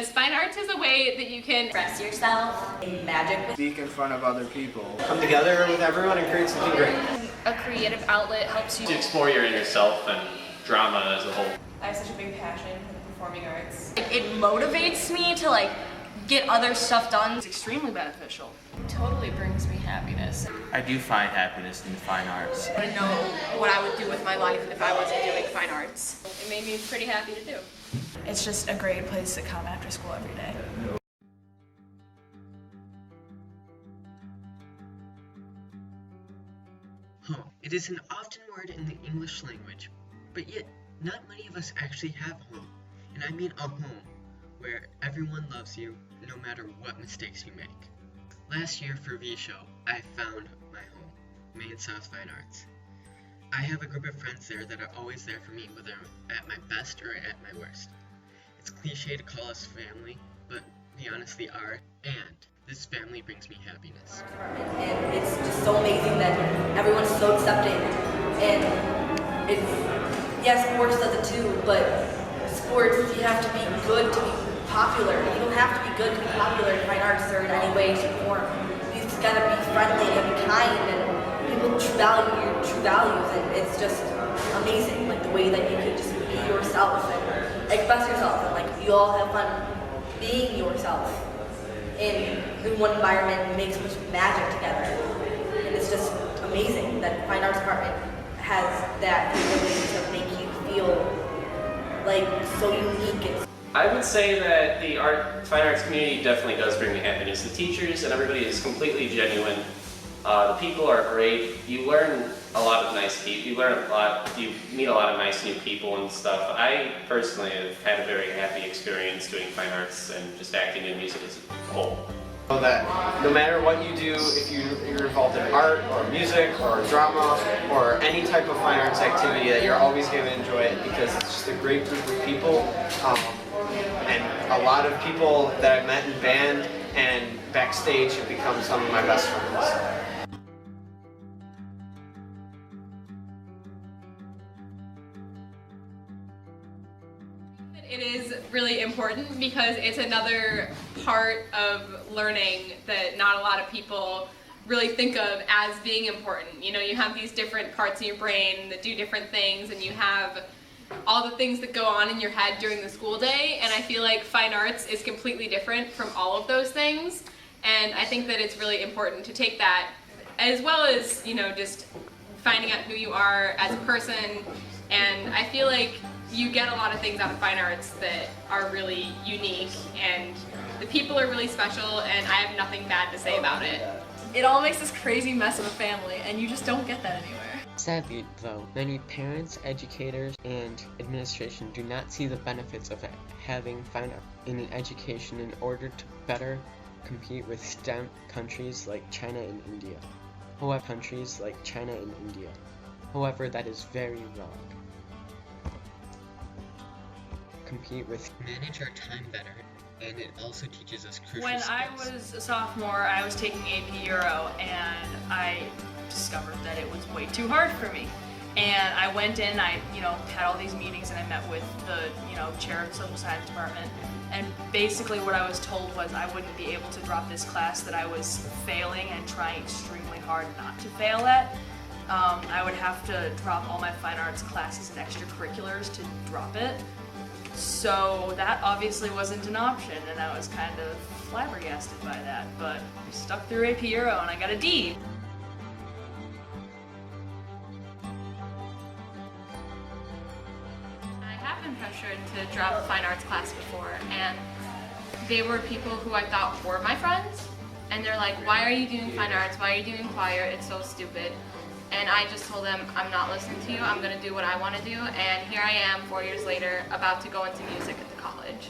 Fine arts is a way that you can express yourself in magic. Speak in front of other people. Come together with everyone and create something great. A creative outlet helps you to explore your inner self and drama as a whole. I have such a big passion for the performing arts. It motivates me to get other stuff done. It's extremely beneficial. It totally brings me happiness. I do find happiness in the fine arts. I know what I would do with my life if I wasn't doing fine arts. It made me pretty happy to do. It's just a great place to come after school every day. Home. It is an often word in the English language, but yet not many of us actually have home. And I mean a home where everyone loves you no matter what mistakes you make. Last year for V-Show, I found my home, Maine South Fine Arts. I have a group of friends there that are always there for me, whether I'm at my best or at my worst. It's cliche to call us family, but we honestly are, and this family brings me happiness. And it's just so amazing that everyone's so accepting. And it's, yes, sports does it too, but sports, you have to be good to be popular. You don't have to be good to be popular in fine arts or in any way, shape, or form. You just gotta be friendly and be kind, and people value your true values, and it's just amazing, the way that you can just be yourself and express yourself, and you all have fun being yourself in one environment and make so much magic together. And it's just amazing that Fine Arts Department has that ability to make you feel so unique. I would say that the fine arts community definitely does bring me happiness. The teachers and everybody is completely genuine. The people are great. You learn a lot of nice people. You learn a lot. You meet a lot of nice new people and stuff. I personally have had a very happy experience doing fine arts and just acting and music as a whole. So that no matter what you do, if you're involved in art or music or drama or any type of fine arts activity, that you're always going to enjoy it because it's just a great group of people. And a lot of people that I've met in band and backstage have become some of my best friends. It is really important because it's another part of learning that not a lot of people really think of as being important. You know, you have these different parts of your brain that do different things, and you have all the things that go on in your head during the school day, and I feel like fine arts is completely different from all of those things, and I think that it's really important to take that, as well as, just finding out who you are as a person, and I feel like you get a lot of things out of fine arts that are really unique, and the people are really special, and I have nothing bad to say about it. It all makes this crazy mess of a family, and you just don't get that anywhere. Sadly, though, many parents, educators, and administration do not see the benefits of having fine art in education in order to better compete with STEM countries like China and India. However, that is very wrong. Manage our time better, and it also teaches us crucial skills. When I was a sophomore, I was taking AP Euro, and I discovered that it was way too hard for me. And I went in, I had all these meetings, and I met with the chair of the social science department. And basically what I was told was I wouldn't be able to drop this class that I was failing and trying extremely hard not to fail at. I would have to drop all my fine arts classes and extracurriculars to drop it. So that obviously wasn't an option, and I was kind of flabbergasted by that, but I stuck through AP Euro and I got a D. I have been pressured to drop a fine arts class before, and they were people who I thought were my friends, and they're like, why are you doing fine arts, why are you doing choir, it's so stupid. And I just told them, I'm not listening to you, I'm going to do what I want to do, and here I am 4 years later about to go into music at the college.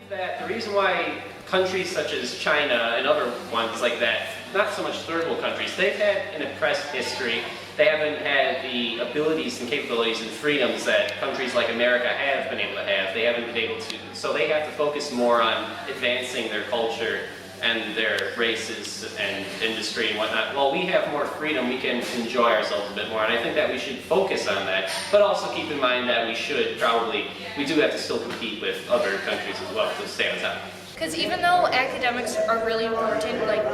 That the reason why countries such as China and other ones like that, not so much third world countries, they've had an oppressed history. They haven't had the abilities and capabilities and freedoms that countries like America have been able to have. They haven't been able to, so they have to focus more on advancing their culture and their races and industry and whatnot. Well, we have more freedom, we can enjoy ourselves a bit more, and I think that we should focus on that, but also keep in mind that we do have to still compete with other countries as well to stay on top. Because even though academics are really important, like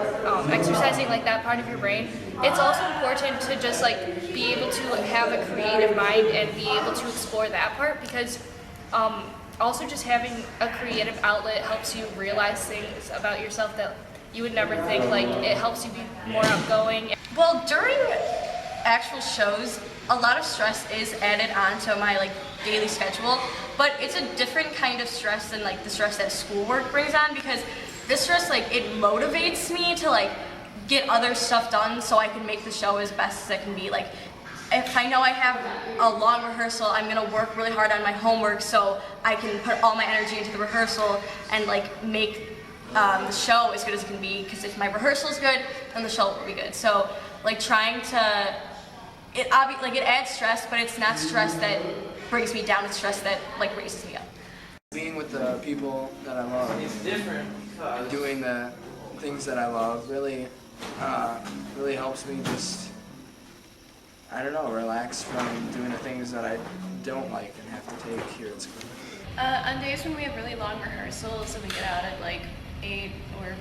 exercising like that part of your brain, it's also important to just like be able to have a creative mind and be able to explore that part, because also just having a creative outlet helps you realize things about yourself that you would never think. Like it helps you be more outgoing. Well, during actual shows, a lot of stress is added onto my like daily schedule, but it's a different kind of stress than like the stress that schoolwork brings on, because this stress, like, it motivates me to like get other stuff done so I can make the show as best as I can be. Like, if I know I have a long rehearsal, I'm gonna work really hard on my homework so I can put all my energy into the rehearsal and like make the show as good as it can be, because if my rehearsal is good, then the show will be good. So like trying to, it adds stress, but it's not stress that brings me down, it's stress that like raises me up. Being with the people that I love and doing the things that I love really helps me just, I don't know, relax from doing the things that I don't like and have to take here at school. On days when we have really long rehearsals and we get out at like 8 or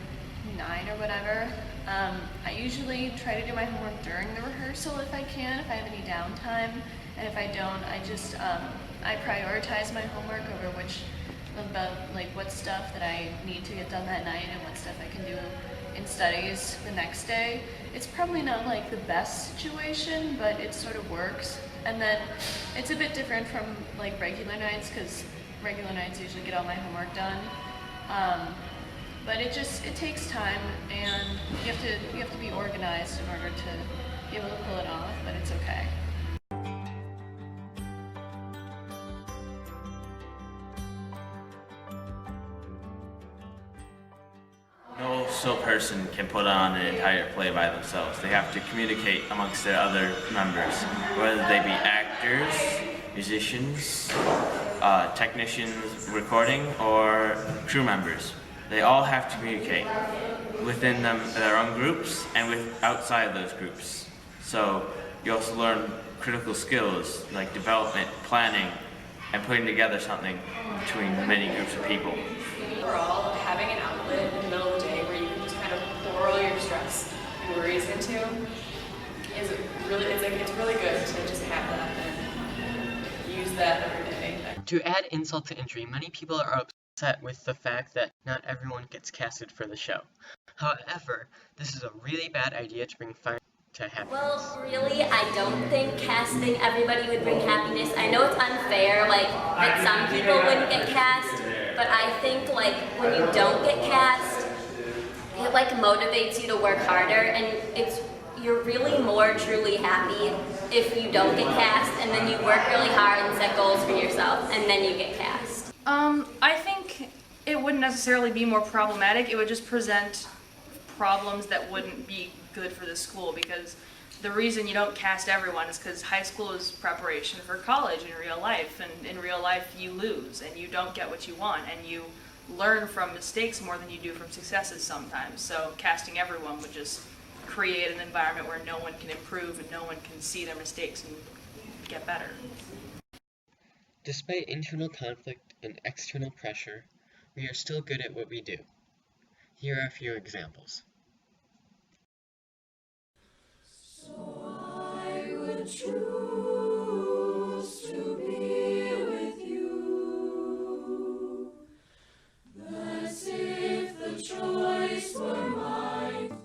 9 or whatever, I usually try to do my homework during the rehearsal if I can, if I have any downtime, and if I don't, I just I prioritize my homework over what stuff that I need to get done that night and what stuff I can do in studies the next day. It's probably not like the best situation, but it sort of works. And then it's a bit different from like regular nights, because regular nights usually get all my homework done. But it takes time, and you have to be organized in order to be able to pull it off, but it's okay. No sole person can put on an entire play by themselves. They have to communicate amongst their other members, whether they be actors, musicians, technicians recording, or crew members. They all have to communicate within their own groups and with outside those groups. So you also learn critical skills like development, planning, and putting together something between many groups of people. Overall, having an outlet in the middle of the day where you can just kind of pour all your stress and worries into is it's really good to just have that and use that every day. To add insult to injury, many people are upset with the fact that not everyone gets casted for the show. However, this is a really bad idea to bring fire to happiness. Well, really, I don't think casting everybody would bring happiness. I know it's unfair, like, that some people wouldn't get cast, but I think, like, when you don't get cast, it, like, motivates you to work harder, and you're really more truly happy if you don't get cast, and then you work really hard and set goals for yourself, and then you get cast. I think it wouldn't necessarily be more problematic. It would just present problems that wouldn't be good for the school, because the reason you don't cast everyone is because high school is preparation for college in real life, and in real life you lose and you don't get what you want, and you learn from mistakes more than you do from successes sometimes. So casting everyone would just create an environment where no one can improve and no one can see their mistakes and get better. Despite internal conflict and external pressure, we are still good at what we do. Here are a few examples. So I would choose to be with you. Thus, if the choice were mine.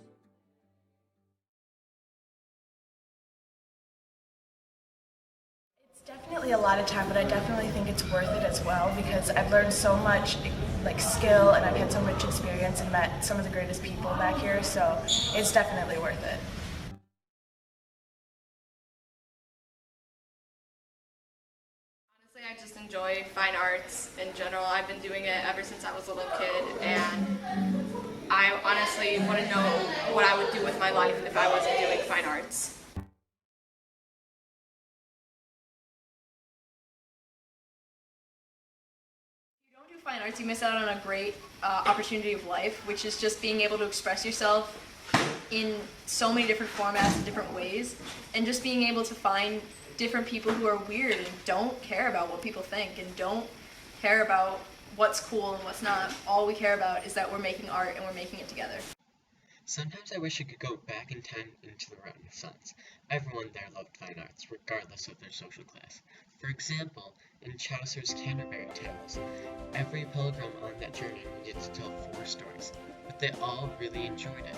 It's definitely a lot of time, but I definitely think it's worth it as well, because I've learned so much like skill, and I've had so much experience and met some of the greatest people back here, so it's definitely worth it. Honestly, I just enjoy fine arts in general. I've been doing it ever since I was a little kid, and I honestly want to know what I would do with my life if I wasn't doing fine arts. fine arts, you miss out on a great opportunity of life, which is just being able to express yourself in so many different formats and different ways, and just being able to find different people who are weird and don't care about what people think and don't care about what's cool and what's not. All we care about is that we're making art and we're making it together. Sometimes I wish I could go back in time into the Renaissance. Everyone there loved fine arts, regardless of their social class. For example, in Chaucer's Canterbury Tales, every pilgrim on that journey needed to tell 4 stories, but they all really enjoyed it.